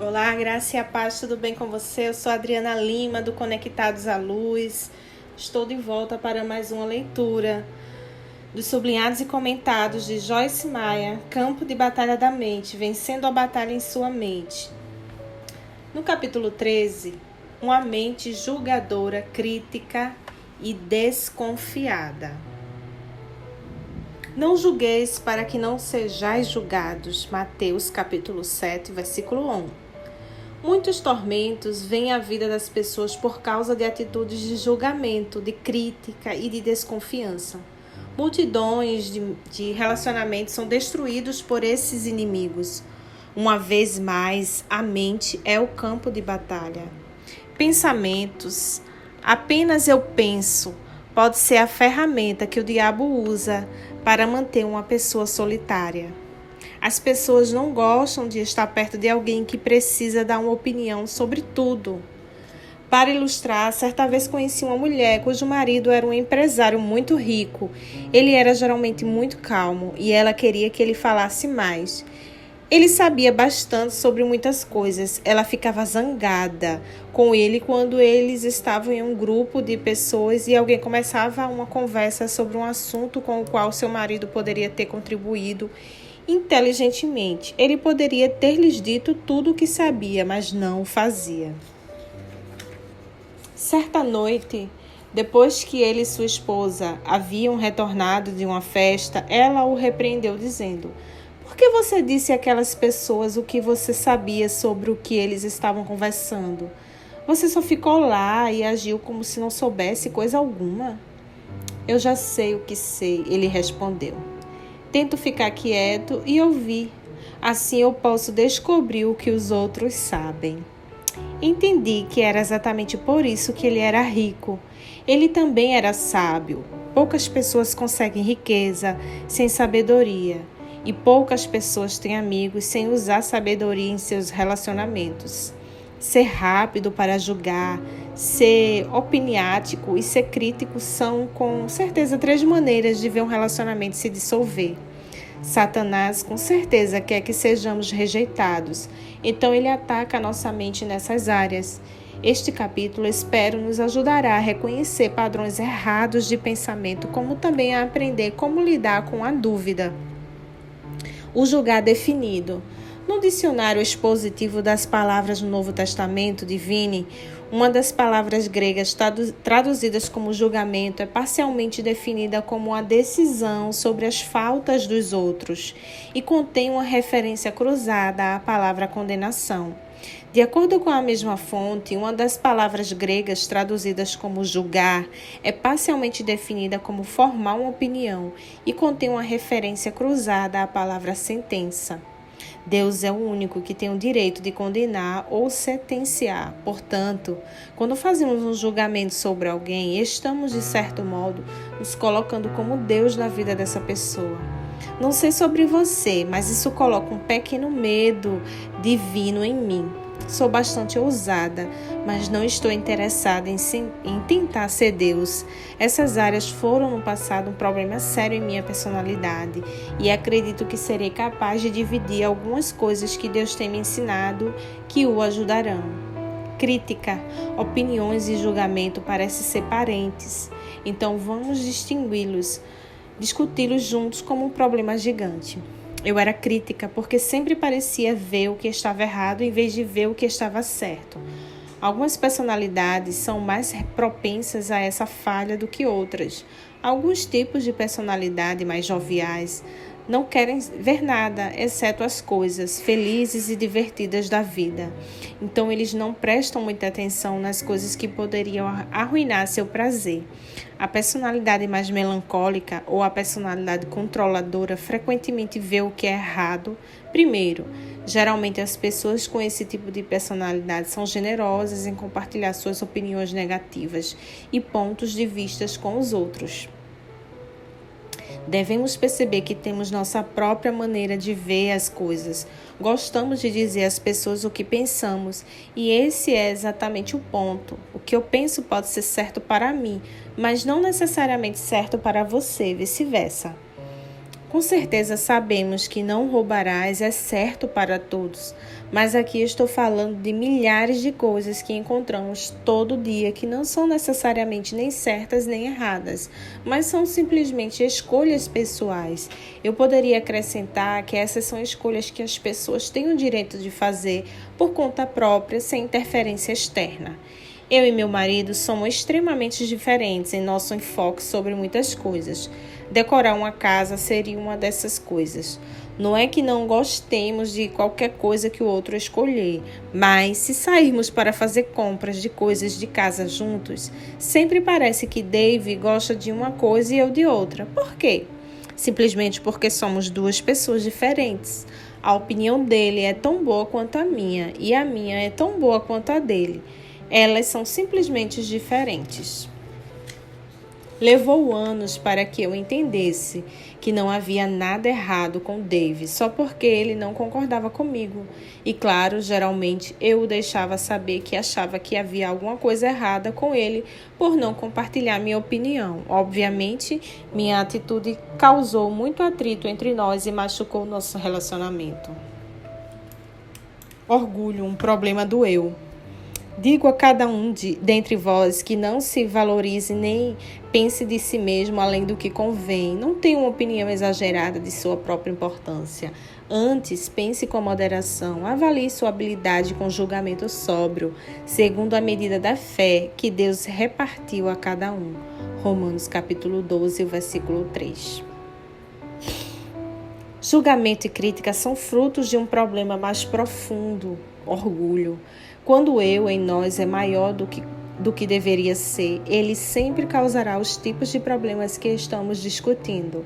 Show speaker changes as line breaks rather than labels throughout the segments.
Olá, graça e a paz, tudo bem com você? Eu sou a Adriana Lima, do Conectados à Luz. Estou de volta para mais uma leitura dos sublinhados e comentados de Joyce Meyer, Campo de Batalha da Mente, Vencendo a Batalha em Sua Mente. No capítulo 13, uma mente julgadora, crítica e desconfiada. Não julgueis para que não sejais julgados. Mateus capítulo 7, versículo 1. Muitos tormentos vêm à vida das pessoas por causa de atitudes de julgamento, de crítica e de desconfiança. Multidões de relacionamentos são destruídos por esses inimigos. Uma vez mais, a mente é o campo de batalha. Pensamentos. Apenas eu penso pode ser a ferramenta que o diabo usa para manter uma pessoa solitária. As pessoas não gostam de estar perto de alguém que precisa dar uma opinião sobre tudo. Para ilustrar, certa vez conheci uma mulher cujo marido era um empresário muito rico. Ele era geralmente muito calmo e ela queria que ele falasse mais. Ele sabia bastante sobre muitas coisas. Ela ficava zangada com ele quando eles estavam em um grupo de pessoas e alguém começava uma conversa sobre um assunto com o qual seu marido poderia ter contribuído inteligentemente. Ele poderia ter lhes dito tudo o que sabia, mas não o fazia. Certa noite, depois que ele e sua esposa haviam retornado de uma festa, ela o repreendeu dizendo: "Por que você disse àquelas pessoas o que você sabia sobre o que eles estavam conversando? Você só ficou lá e agiu como se não soubesse coisa alguma." "Eu já sei o que sei," ele respondeu. "Tento ficar quieto e ouvir. Assim eu posso descobrir o que os outros sabem." Entendi que era exatamente por isso que ele era rico. Ele também era sábio. Poucas pessoas conseguem riqueza sem sabedoria. E poucas pessoas têm amigos sem usar sabedoria em seus relacionamentos. Ser rápido para julgar, ser opiniático e ser crítico são, com certeza, 3 maneiras de ver um relacionamento se dissolver. Satanás, com certeza, quer que sejamos rejeitados, então ele ataca a nossa mente nessas áreas. Este capítulo, espero, nos ajudará a reconhecer padrões errados de pensamento, como também a aprender como lidar com a dúvida. O julgar definido. No dicionário expositivo das palavras no Novo Testamento, Divine, uma das palavras gregas traduzidas como julgamento é parcialmente definida como uma decisão sobre as faltas dos outros e contém uma referência cruzada à palavra condenação. De acordo com a mesma fonte, uma das palavras gregas traduzidas como julgar é parcialmente definida como formar uma opinião e contém uma referência cruzada à palavra sentença. Deus é o único que tem o direito de condenar ou sentenciar. Portanto, quando fazemos um julgamento sobre alguém, estamos, de certo modo, nos colocando como Deus na vida dessa pessoa. Não sei sobre você, mas isso coloca um pequeno medo divino em mim. Sou bastante ousada, mas não estou interessada em tentar ser Deus. Essas áreas foram no passado um problema sério em minha personalidade e acredito que serei capaz de dividir algumas coisas que Deus tem me ensinado que o ajudarão. Crítica, opiniões e julgamento parecem ser parentes, então vamos discuti-los juntos como um problema gigante. Eu era crítica porque sempre parecia ver o que estava errado em vez de ver o que estava certo. Algumas personalidades são mais propensas a essa falha do que outras. Alguns tipos de personalidade mais joviais não querem ver nada, exceto as coisas felizes e divertidas da vida. Então, eles não prestam muita atenção nas coisas que poderiam arruinar seu prazer. A personalidade mais melancólica ou a personalidade controladora frequentemente vê o que é errado primeiro. Geralmente, as pessoas com esse tipo de personalidade são generosas em compartilhar suas opiniões negativas e pontos de vista com os outros. Devemos perceber que temos nossa própria maneira de ver as coisas. Gostamos de dizer às pessoas o que pensamos, e esse é exatamente o ponto. O que eu penso pode ser certo para mim, mas não necessariamente certo para você, vice-versa. Com certeza sabemos que não roubarás é certo para todos, mas aqui estou falando de milhares de coisas que encontramos todo dia que não são necessariamente nem certas nem erradas, mas são simplesmente escolhas pessoais. Eu poderia acrescentar que essas são escolhas que as pessoas têm o direito de fazer por conta própria, sem interferência externa. Eu e meu marido somos extremamente diferentes em nosso enfoque sobre muitas coisas. Decorar uma casa seria uma dessas coisas. Não é que não gostemos de qualquer coisa que o outro escolher, mas se sairmos para fazer compras de coisas de casa juntos, sempre parece que Dave gosta de uma coisa e eu de outra. Por quê? Simplesmente porque somos duas pessoas diferentes. A opinião dele é tão boa quanto a minha e a minha é tão boa quanto a dele. Elas são simplesmente diferentes. Levou anos para que eu entendesse que não havia nada errado com Dave, só porque ele não concordava comigo. E claro, geralmente eu o deixava saber que achava que havia alguma coisa errada com ele por não compartilhar minha opinião. Obviamente, minha atitude causou muito atrito entre nós e machucou nosso relacionamento. Orgulho, um problema do eu. Digo a cada um dentre vós que não se valorize nem pense de si mesmo além do que convém. Não tenha uma opinião exagerada de sua própria importância. Antes, pense com moderação. Avalie sua habilidade com julgamento sóbrio, segundo a medida da fé que Deus repartiu a cada um. Romanos capítulo 12, versículo 3. Julgamento e crítica são frutos de um problema mais profundo, orgulho. Quando o eu em nós é maior do que deveria ser, ele sempre causará os tipos de problemas que estamos discutindo.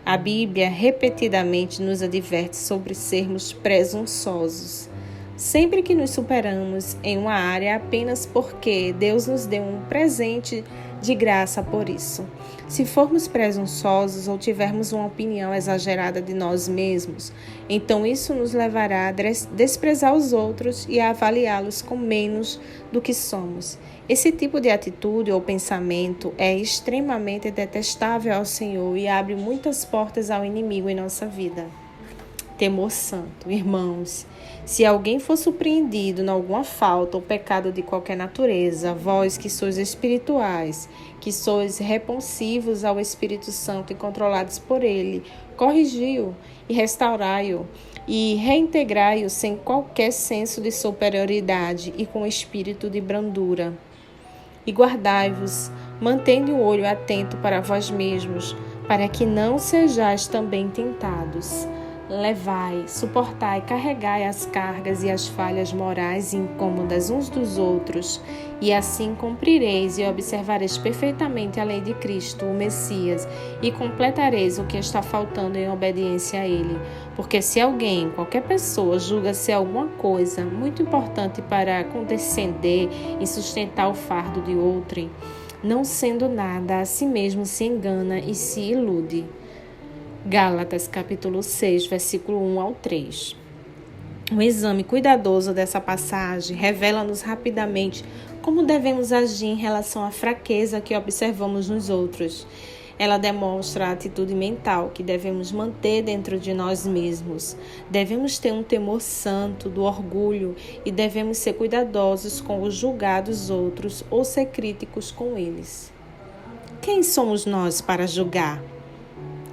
A Bíblia repetidamente nos adverte sobre sermos presunçosos. Sempre que nos superamos em uma área apenas porque Deus nos deu um presente de graça por isso. Se formos presunçosos ou tivermos uma opinião exagerada de nós mesmos, então isso nos levará a desprezar os outros e a avaliá-los com menos do que somos. Esse tipo de atitude ou pensamento é extremamente detestável ao Senhor e abre muitas portas ao inimigo em nossa vida. Temor santo. Irmãos, se alguém for surpreendido em alguma falta ou pecado de qualquer natureza, vós que sois espirituais, que sois responsivos ao Espírito Santo e controlados por ele, corrigi-o e restaurai-o e reintegrai-o sem qualquer senso de superioridade e com espírito de brandura. E guardai-vos, mantendo o olho atento para vós mesmos, para que não sejais também tentados. Levai, suportai, carregai as cargas e as falhas morais e incômodas uns dos outros, e assim cumprireis e observareis perfeitamente a lei de Cristo, o Messias, e completareis o que está faltando em obediência a ele. Porque se alguém, qualquer pessoa, julga ser alguma coisa muito importante para condescender e sustentar o fardo de outrem, não sendo nada, a si mesmo se engana e se ilude. Gálatas capítulo 6, versículo 1 ao 3. Um exame cuidadoso dessa passagem revela-nos rapidamente como devemos agir em relação à fraqueza que observamos nos outros. Ela demonstra a atitude mental que devemos manter dentro de nós mesmos. Devemos ter um temor santo do orgulho e devemos ser cuidadosos com o julgar dos outros ou ser críticos com eles. Quem somos nós para julgar?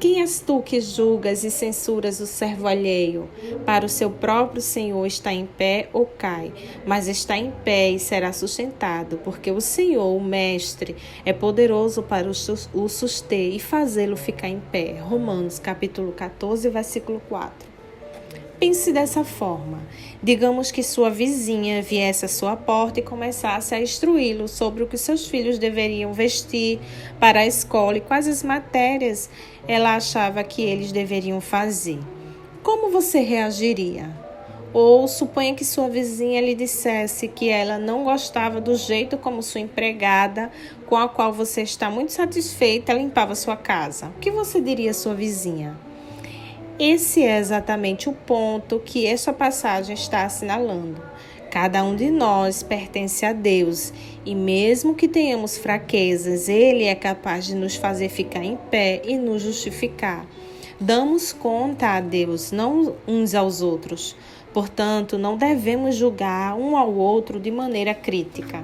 Quem és tu que julgas e censuras o servo alheio? Para o seu próprio Senhor está em pé ou cai, mas está em pé e será sustentado, porque o Senhor, o Mestre, é poderoso para o suster e fazê-lo ficar em pé. Romanos capítulo 14, versículo 4. Pense dessa forma. Digamos que sua vizinha viesse à sua porta e começasse a instruí-lo sobre o que seus filhos deveriam vestir para a escola e quais as matérias ela achava que eles deveriam fazer. Como você reagiria? Ou suponha que sua vizinha lhe dissesse que ela não gostava do jeito como sua empregada, com a qual você está muito satisfeita, limpava sua casa. O que você diria à sua vizinha? Esse é exatamente o ponto que essa passagem está assinalando. Cada um de nós pertence a Deus e mesmo que tenhamos fraquezas, Ele é capaz de nos fazer ficar em pé e nos justificar. Damos conta a Deus, não uns aos outros. Portanto, não devemos julgar um ao outro de maneira crítica.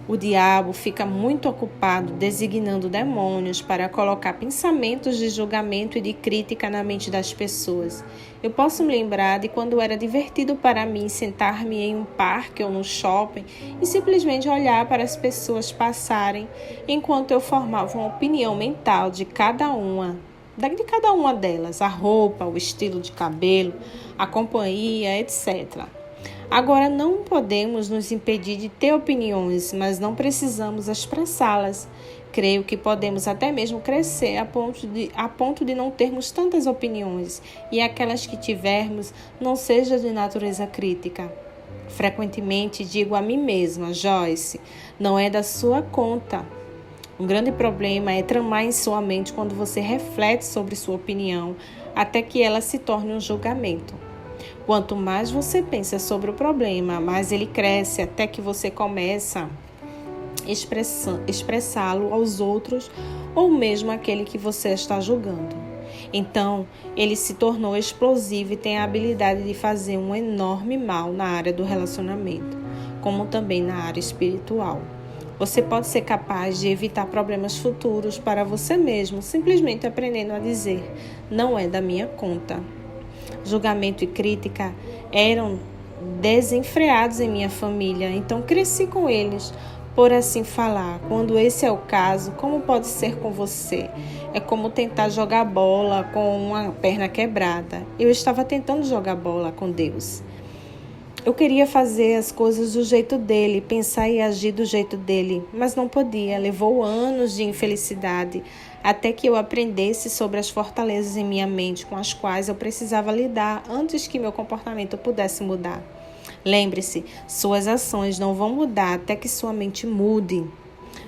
O diabo fica muito ocupado designando demônios para colocar pensamentos de julgamento e de crítica na mente das pessoas. Eu posso me lembrar de quando era divertido para mim sentar-me em um parque ou no shopping e simplesmente olhar para as pessoas passarem enquanto eu formava uma opinião mental de cada uma delas, a roupa, o estilo de cabelo, a companhia, etc. Agora, não podemos nos impedir de ter opiniões, mas não precisamos expressá-las. Creio que podemos até mesmo crescer a ponto de não termos tantas opiniões e aquelas que tivermos não sejam de natureza crítica. Frequentemente digo a mim mesma, Joyce, não é da sua conta. Um grande problema é tramar em sua mente quando você reflete sobre sua opinião até que ela se torne um julgamento. Quanto mais você pensa sobre o problema, mais ele cresce até que você começa a expressá-lo aos outros ou mesmo àquele que você está julgando. Então, ele se tornou explosivo e tem a habilidade de fazer um enorme mal na área do relacionamento, como também na área espiritual. Você pode ser capaz de evitar problemas futuros para você mesmo, simplesmente aprendendo a dizer, não é da minha conta. Julgamento e crítica eram desenfreados em minha família, então cresci com eles, por assim falar. Quando esse é o caso, como pode ser com você? É como tentar jogar bola com uma perna quebrada. Eu estava tentando jogar bola com Deus. Eu queria fazer as coisas do jeito dele, pensar e agir do jeito dele, mas não podia. Levou anos de infelicidade até que eu aprendesse sobre as fortalezas em minha mente com as quais eu precisava lidar antes que meu comportamento pudesse mudar. Lembre-se, suas ações não vão mudar até que sua mente mude.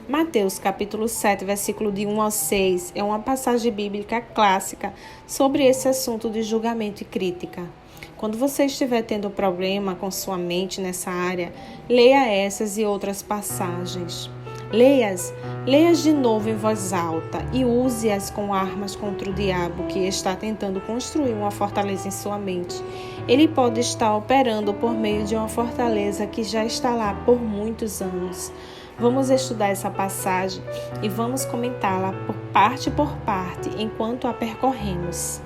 Mateus capítulo 7, versículo de 1 ao 6, é uma passagem bíblica clássica sobre esse assunto de julgamento e crítica. Quando você estiver tendo problema com sua mente nessa área, leia essas e outras passagens. Leia-as de novo em voz alta e use-as como armas contra o diabo que está tentando construir uma fortaleza em sua mente. Ele pode estar operando por meio de uma fortaleza que já está lá por muitos anos. Vamos estudar essa passagem e vamos comentá-la por parte enquanto a percorremos.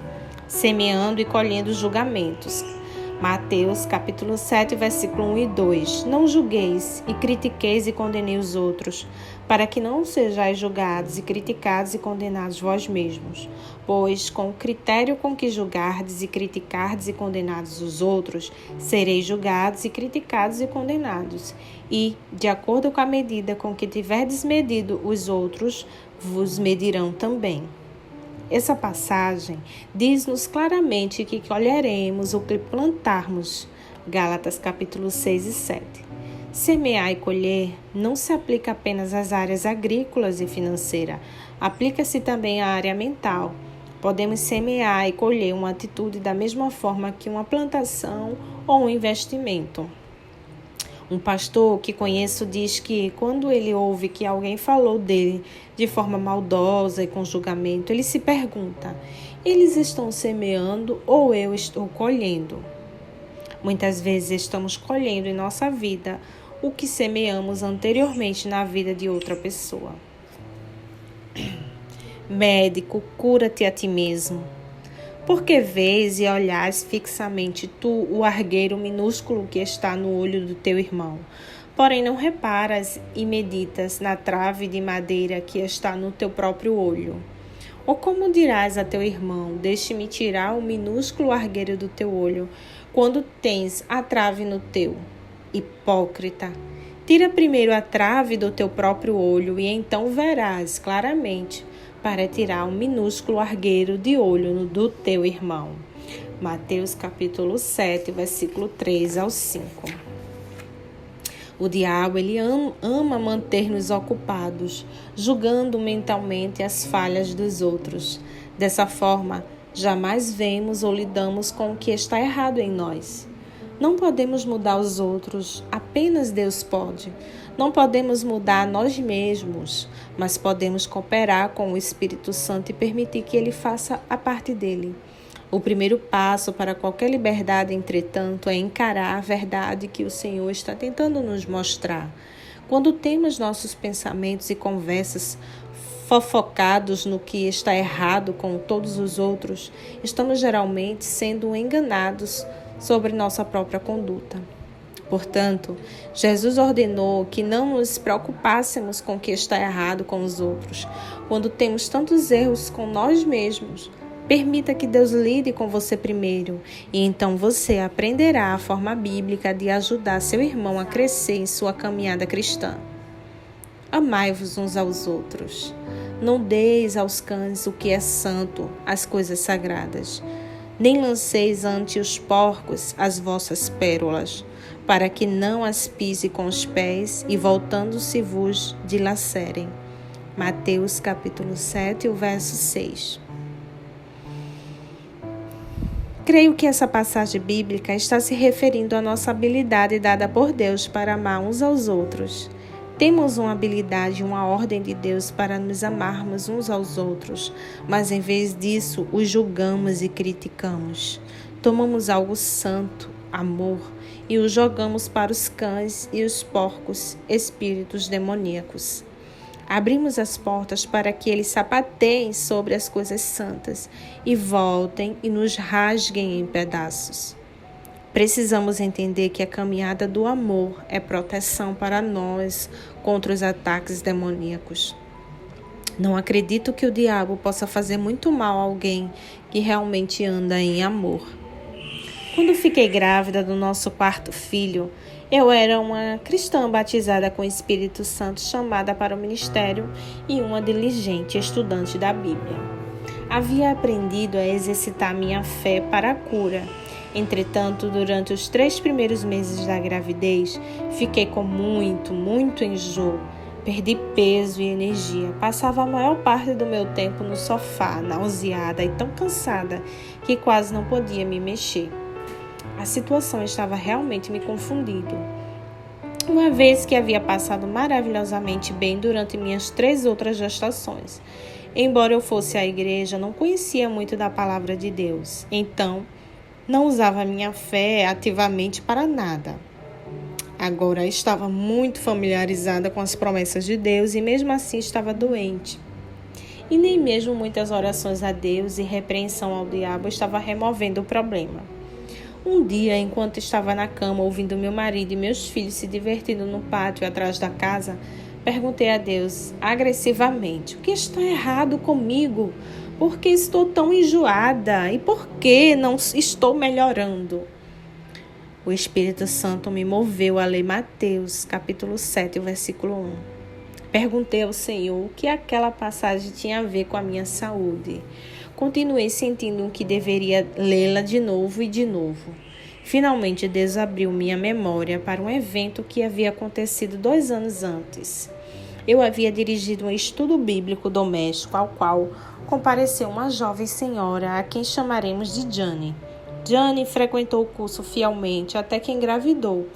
Semeando e colhendo julgamentos. Mateus capítulo 7, versículo 1 e 2. Não julgueis e critiqueis e condenei os outros, para que não sejais julgados e criticados e condenados vós mesmos. Pois com o critério com que julgardes e criticardes e condenados os outros, sereis julgados e criticados e condenados. E, de acordo com a medida com que tiverdes medido os outros, vos medirão também. Essa passagem diz-nos claramente que colheremos o que plantarmos. Gálatas capítulo 6 e 7. Semear e colher não se aplica apenas às áreas agrícolas e financeiras, aplica-se também à área mental. Podemos semear e colher uma atitude da mesma forma que uma plantação ou um investimento. Um pastor que conheço diz que quando ele ouve que alguém falou dele de forma maldosa e com julgamento, ele se pergunta, eles estão semeando ou eu estou colhendo? Muitas vezes estamos colhendo em nossa vida o que semeamos anteriormente na vida de outra pessoa. Médico, cura-te a ti mesmo. Porque vês e olhas fixamente tu o argueiro minúsculo que está no olho do teu irmão, porém não reparas e meditas na trave de madeira que está no teu próprio olho? Ou como dirás a teu irmão, deixe-me tirar o minúsculo argueiro do teu olho, quando tens a trave no teu? Hipócrita! Tira primeiro a trave do teu próprio olho e então verás claramente para tirar o minúsculo argueiro de olho do teu irmão. Mateus capítulo 7, versículo 3 ao 5. O diabo, ele ama manter-nos ocupados, julgando mentalmente as falhas dos outros. Dessa forma, jamais vemos ou lidamos com o que está errado em nós. Não podemos mudar os outros, apenas Deus pode. Não podemos mudar nós mesmos, mas podemos cooperar com o Espírito Santo e permitir que ele faça a parte dele. O primeiro passo para qualquer liberdade, entretanto, é encarar a verdade que o Senhor está tentando nos mostrar. Quando temos nossos pensamentos e conversas fofocados no que está errado com todos os outros, estamos geralmente sendo enganados sobre nossa própria conduta. Portanto, Jesus ordenou que não nos preocupássemos com o que está errado com os outros. Quando temos tantos erros com nós mesmos, permita que Deus lide com você primeiro, e então você aprenderá a forma bíblica de ajudar seu irmão a crescer em sua caminhada cristã. Amai-vos uns aos outros. Não deis aos cães o que é santo, as coisas sagradas. Nem lanceis ante os porcos as vossas pérolas, para que não as pise com os pés e voltando-se vos dilacerem. Mateus capítulo 7, o verso 6. Creio que essa passagem bíblica está se referindo à nossa habilidade dada por Deus para amar uns aos outros. Temos uma habilidade, uma ordem de Deus para nos amarmos uns aos outros, mas em vez disso, os julgamos e criticamos. Tomamos algo santo, amor, e o jogamos para os cães e os porcos, espíritos demoníacos. Abrimos as portas para que eles sapateiem sobre as coisas santas e voltem e nos rasguem em pedaços. Precisamos entender que a caminhada do amor é proteção para nós contra os ataques demoníacos. Não acredito que o diabo possa fazer muito mal a alguém que realmente anda em amor. Quando fiquei grávida do nosso quarto filho, eu era uma cristã batizada com o Espírito Santo, chamada para o ministério e uma diligente estudante da Bíblia. Havia aprendido a exercitar minha fé para a cura. Entretanto, durante os 3 primeiros meses da gravidez, fiquei com muito enjoo. Perdi peso e energia. Passava a maior parte do meu tempo no sofá, nauseada e tão cansada que quase não podia me mexer. A situação estava realmente me confundindo. Uma vez que havia passado maravilhosamente bem durante minhas 3 outras gestações. Embora eu fosse à igreja, não conhecia muito da palavra de Deus. Então, não usava minha fé ativamente para nada. Agora estava muito familiarizada com as promessas de Deus e mesmo assim estava doente. E nem mesmo muitas orações a Deus e repreensão ao diabo estava removendo o problema. Um dia, enquanto estava na cama ouvindo meu marido e meus filhos se divertindo no pátio atrás da casa, perguntei a Deus agressivamente: o que está errado comigo? Por que estou tão enjoada? E por que não estou melhorando? O Espírito Santo me moveu a ler Mateus, capítulo 7, versículo 1. Perguntei ao Senhor o que aquela passagem tinha a ver com a minha saúde. Continuei sentindo que deveria lê-la de novo e de novo. Finalmente, Deus abriu minha memória para um evento que havia acontecido 2 anos antes. Eu havia dirigido um estudo bíblico doméstico ao qual compareceu uma jovem senhora a quem chamaremos de Jane. Jane frequentou o curso fielmente até que engravidou,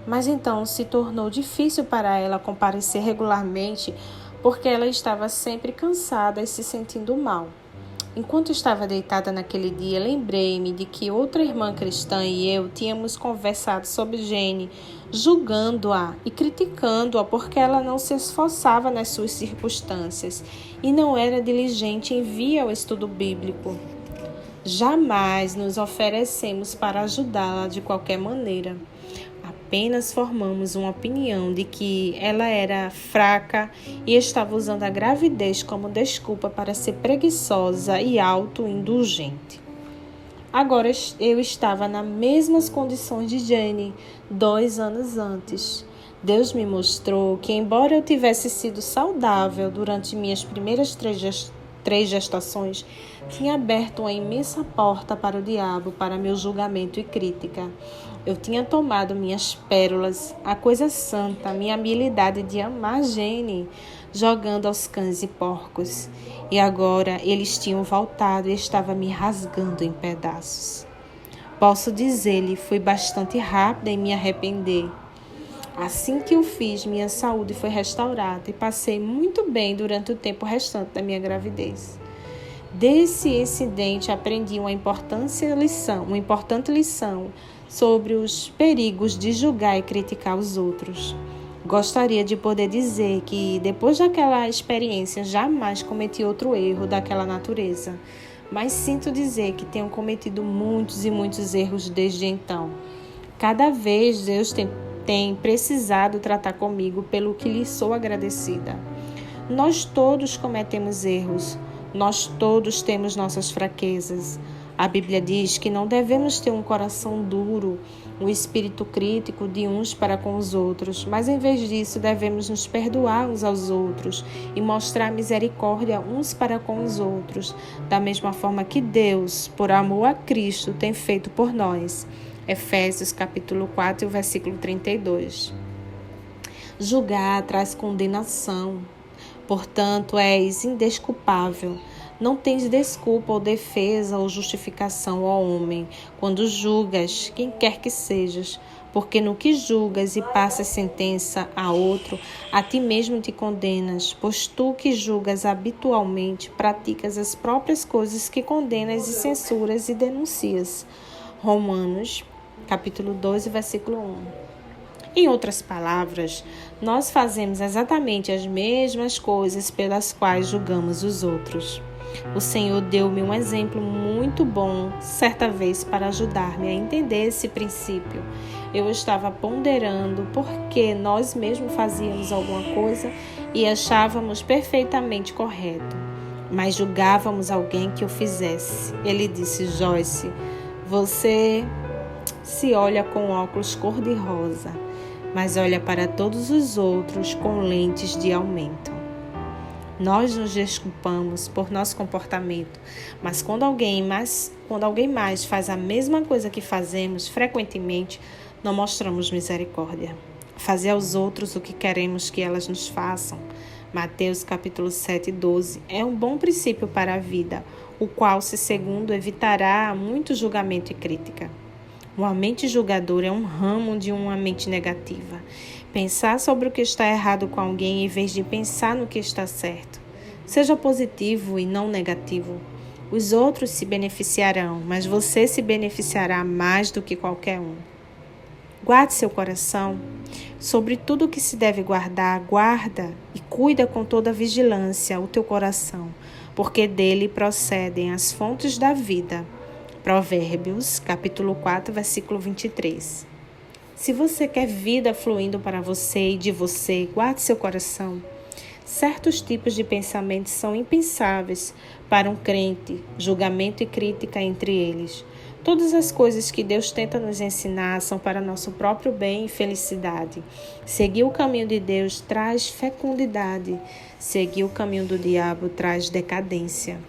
mas então se tornou difícil para ela comparecer regularmente porque ela estava sempre cansada e se sentindo mal. Enquanto estava deitada naquele dia, lembrei-me de que outra irmã cristã e eu tínhamos conversado sobre Jane, julgando-a e criticando-a porque ela não se esforçava nas suas circunstâncias e não era diligente em vir ao estudo bíblico. Jamais nos oferecemos para ajudá-la de qualquer maneira. Apenas formamos uma opinião de que ela era fraca e estava usando a gravidez como desculpa para ser preguiçosa e autoindulgente. Agora eu estava nas mesmas condições de Jane 2 anos antes. Deus me mostrou que, embora eu tivesse sido saudável durante minhas primeiras 3 gestações, tinha aberto uma imensa porta para o diabo, para meu julgamento e crítica. Eu tinha tomado minhas pérolas, a coisa santa, a minha habilidade de amar Jane, jogando aos cães e porcos. E agora eles tinham voltado e estavam me rasgando em pedaços. Posso dizer-lhe, fui bastante rápida em me arrepender. Assim que o fiz, minha saúde foi restaurada e passei muito bem durante o tempo restante da minha gravidez. Desse incidente aprendi uma importante lição sobre os perigos de julgar e criticar os outros. Gostaria de poder dizer que depois daquela experiência jamais cometi outro erro daquela natureza, mas sinto dizer que tenho cometido muitos e muitos erros desde então. Cada vez Deus tem precisado tratar comigo pelo que lhe sou agradecida. Nós todos cometemos erros, nós todos temos nossas fraquezas. A Bíblia diz que não devemos ter um coração duro, um espírito crítico de uns para com os outros, mas em vez disso devemos nos perdoar uns aos outros e mostrar misericórdia uns para com os outros, da mesma forma que Deus, por amor a Cristo, tem feito por nós. Efésios capítulo 4, versículo 32. Julgar traz condenação. Portanto, és indesculpável. Não tens desculpa ou defesa ou justificação, ó homem, quando julgas quem quer que sejas, porque no que julgas e passas sentença a outro, a ti mesmo te condenas, pois tu que julgas habitualmente praticas as próprias coisas que condenas e censuras e denuncias. Romanos, capítulo 12, versículo 1. Em outras palavras, nós fazemos exatamente as mesmas coisas pelas quais julgamos os outros. O Senhor deu-me um exemplo muito bom certa vez para ajudar-me a entender esse princípio. Eu estava ponderando por que nós mesmos fazíamos alguma coisa e achávamos perfeitamente correto, mas julgávamos alguém que o fizesse. Ele disse: Joyce, você se olha com óculos cor-de-rosa, mas olha para todos os outros com lentes de aumento. Nós nos desculpamos por nosso comportamento, mas quando alguém mais faz a mesma coisa que fazemos, frequentemente não mostramos misericórdia. Fazer aos outros o que queremos que elas nos façam. Mateus capítulo 7, 12 é um bom princípio para a vida, o qual, se segundo, evitará muito julgamento e crítica. Uma mente julgadora é um ramo de uma mente negativa. Pensar sobre o que está errado com alguém em vez de pensar no que está certo. Seja positivo e não negativo. Os outros se beneficiarão, mas você se beneficiará mais do que qualquer um. Guarde seu coração. Sobre tudo o que se deve guardar, guarda e cuida com toda vigilância o teu coração, porque dele procedem as fontes da vida. Provérbios, capítulo 4, versículo 23. Se você quer vida fluindo para você e de você, guarde seu coração. Certos tipos de pensamentos são impensáveis para um crente, julgamento e crítica entre eles. Todas as coisas que Deus tenta nos ensinar são para nosso próprio bem e felicidade. Seguir o caminho de Deus traz fecundidade. Seguir o caminho do diabo traz decadência.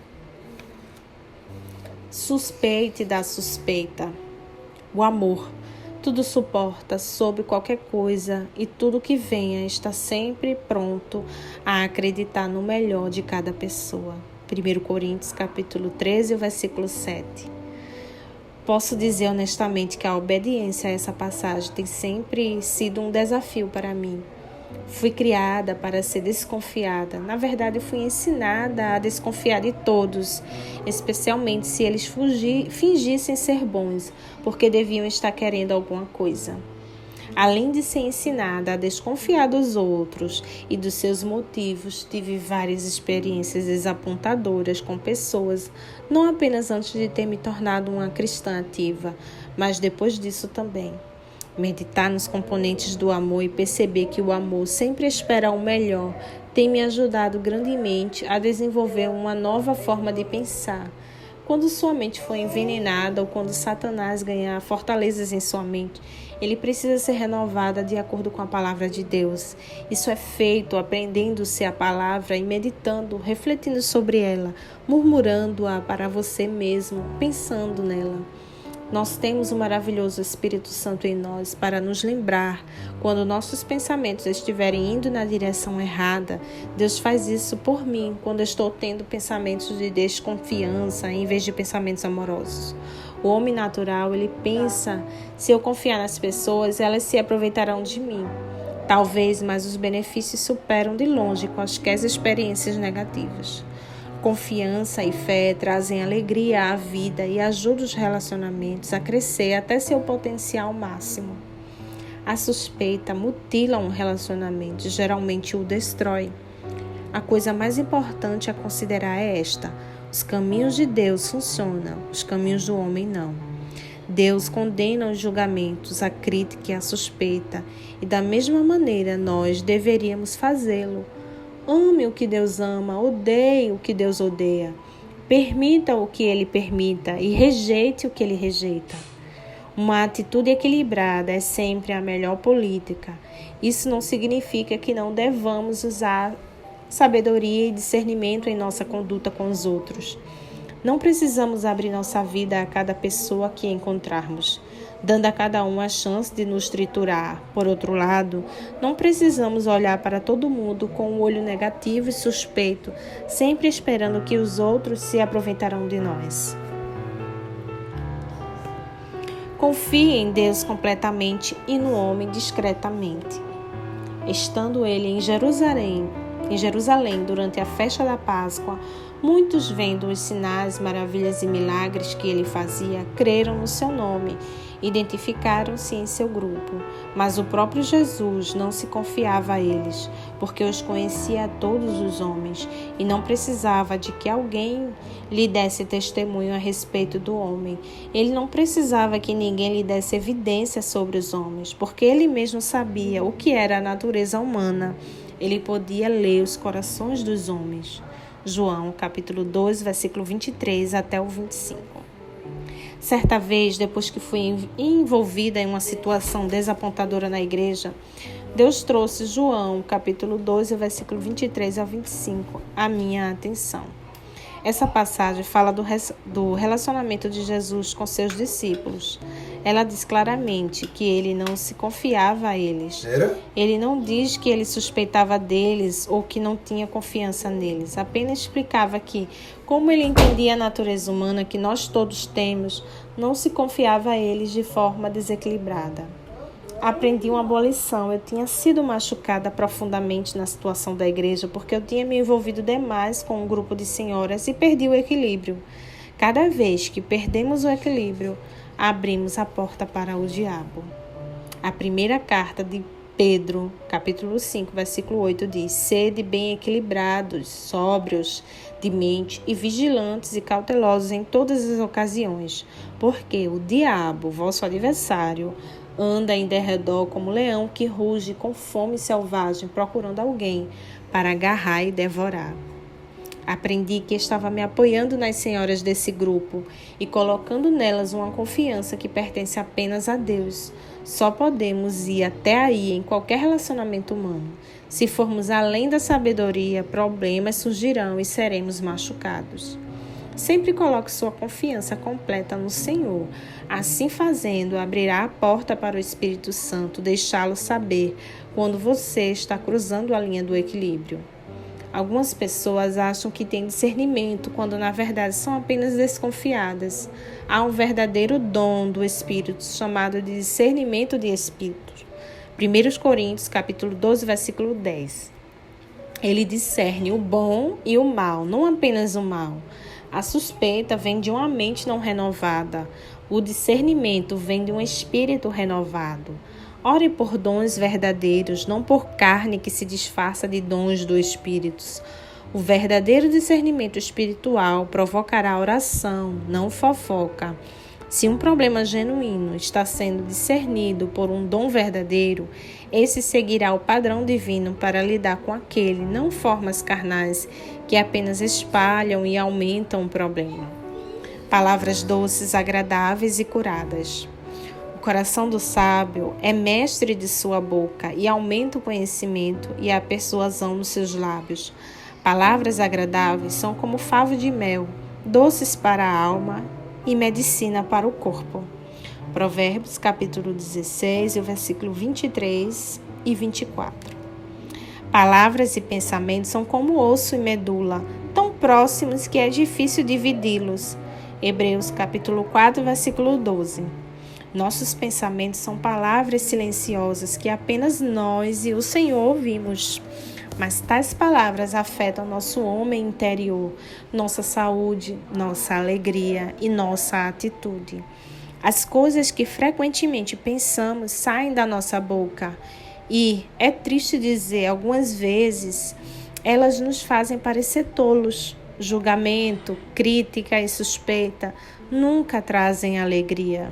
Suspeite da suspeita. O amor tudo suporta sobre qualquer coisa e tudo que venha está sempre pronto a acreditar no melhor de cada pessoa. 1 Coríntios capítulo 13, versículo 7. Posso dizer honestamente que a obediência a essa passagem tem sempre sido um desafio para mim. Fui criada para ser desconfiada. Na verdade, fui ensinada a desconfiar de todos, especialmente se eles fingissem ser bons, porque deviam estar querendo alguma coisa. Além de ser ensinada a desconfiar dos outros e dos seus motivos, tive várias experiências desapontadoras com pessoas, não apenas antes de ter me tornado uma cristã ativa, mas depois disso também. Meditar nos componentes do amor e perceber que o amor sempre espera o melhor tem me ajudado grandemente a desenvolver uma nova forma de pensar. Quando sua mente for envenenada ou quando Satanás ganhar fortalezas em sua mente, ele precisa ser renovada de acordo com a palavra de Deus. Isso é feito aprendendo-se a palavra e meditando, refletindo sobre ela, murmurando-a para você mesmo, pensando nela. Nós temos o maravilhoso Espírito Santo em nós para nos lembrar quando nossos pensamentos estiverem indo na direção errada. Deus faz isso por mim quando estou tendo pensamentos de desconfiança em vez de pensamentos amorosos. O homem natural, ele pensa, se eu confiar nas pessoas, elas se aproveitarão de mim. Talvez, mas os benefícios superam de longe quaisquer experiências negativas. Confiança e fé trazem alegria à vida e ajudam os relacionamentos a crescer até seu potencial máximo. A suspeita mutila um relacionamento, geralmente o destrói. A coisa mais importante a considerar é esta: os caminhos de Deus funcionam, os caminhos do homem não. Deus condena os julgamentos, a crítica e a suspeita, e da mesma maneira nós deveríamos fazê-lo. Ame o que Deus ama, odeie o que Deus odeia. Permita o que Ele permita e rejeite o que Ele rejeita. Uma atitude equilibrada é sempre a melhor política. Isso não significa que não devamos usar sabedoria e discernimento em nossa conduta com os outros. Não precisamos abrir nossa vida a cada pessoa que encontrarmos, dando a cada um a chance de nos triturar. Por outro lado, não precisamos olhar para todo mundo com um olho negativo e suspeito, sempre esperando que os outros se aproveitarão de nós. Confie em Deus completamente e no homem discretamente. Estando ele em Jerusalém durante a festa da Páscoa, muitos, vendo os sinais, maravilhas e milagres que ele fazia, creram no seu nome, identificaram-se em seu grupo. Mas o próprio Jesus não se confiava a eles, porque os conhecia a todos os homens, e não precisava de que alguém lhe desse testemunho a respeito do homem. Ele não precisava que ninguém lhe desse evidência sobre os homens, porque ele mesmo sabia o que era a natureza humana. Ele podia ler os corações dos homens. João, capítulo 2, versículo 23 até o 25. Certa vez, depois que fui envolvida em uma situação desapontadora na igreja, Deus trouxe João, capítulo 12, versículo 23 ao 25, à minha atenção. Essa passagem fala do relacionamento de Jesus com seus discípulos. Ela diz claramente que ele não se confiava a eles. Ele não diz que ele suspeitava deles ou que não tinha confiança neles. Apenas explicava que, como ele entendia a natureza humana que nós todos temos, não se confiava a eles de forma desequilibrada. Aprendi uma boa lição. Eu tinha sido machucada profundamente na situação da igreja porque eu tinha me envolvido demais com um grupo de senhoras e perdi o equilíbrio. Cada vez que perdemos o equilíbrio, abrimos a porta para o diabo. A primeira carta de Pedro, capítulo 5, versículo 8, diz: sede bem equilibrados, sóbrios de mente e vigilantes e cautelosos em todas as ocasiões, porque o diabo, vosso adversário, anda em derredor como leão que ruge com fome selvagem, procurando alguém para agarrar e devorar. Aprendi que estava me apoiando nas senhoras desse grupo e colocando nelas uma confiança que pertence apenas a Deus. Só podemos ir até aí em qualquer relacionamento humano. Se formos além da sabedoria, problemas surgirão e seremos machucados. Sempre coloque sua confiança completa no Senhor. Assim fazendo, abrirá a porta para o Espírito Santo, deixá-lo saber quando você está cruzando a linha do equilíbrio. Algumas pessoas acham que têm discernimento, quando na verdade são apenas desconfiadas. Há um verdadeiro dom do Espírito, chamado de discernimento de Espírito. 1 Coríntios, capítulo 12, versículo 10. Ele discerne o bom e o mal, não apenas o mal. A suspeita vem de uma mente não renovada. O discernimento vem de um espírito renovado. Ore por dons verdadeiros, não por carne que se disfarça de dons do Espírito. O verdadeiro discernimento espiritual provocará oração, não fofoca. Se um problema genuíno está sendo discernido por um dom verdadeiro, esse seguirá o padrão divino para lidar com aquele, não formas carnais que apenas espalham e aumentam o problema. Palavras doces, agradáveis e curadas. O coração do sábio é mestre de sua boca e aumenta o conhecimento e a persuasão nos seus lábios. Palavras agradáveis são como favo de mel, doces para a alma e medicina para o corpo. Provérbios, capítulo 16, versículo 23 e 24. Palavras e pensamentos são como osso e medula, tão próximos que é difícil dividi-los. Hebreus capítulo 4, versículo 12. Nossos pensamentos são palavras silenciosas que apenas nós e o Senhor ouvimos. Mas tais palavras afetam nosso homem interior, nossa saúde, nossa alegria e nossa atitude. As coisas que frequentemente pensamos saem da nossa boca e, é triste dizer, algumas vezes elas nos fazem parecer tolos. Julgamento, crítica e suspeita nunca trazem alegria.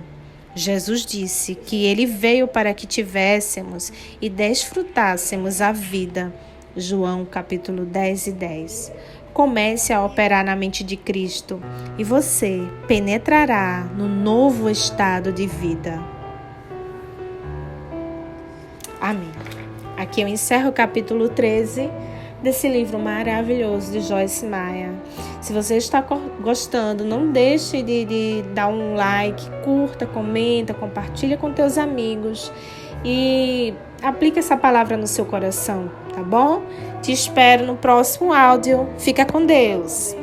Jesus disse que ele veio para que tivéssemos e desfrutássemos a vida. João capítulo 10 e 10. Comece a operar na mente de Cristo e você penetrará no novo estado de vida. Amém. Aqui eu encerro o capítulo 13 desse livro maravilhoso de Joyce Meyer. Se você está gostando, não deixe de dar um like, curta, comenta, compartilha com teus amigos e aplique essa palavra no seu coração, tá bom? Te espero no próximo áudio. Fica com Deus!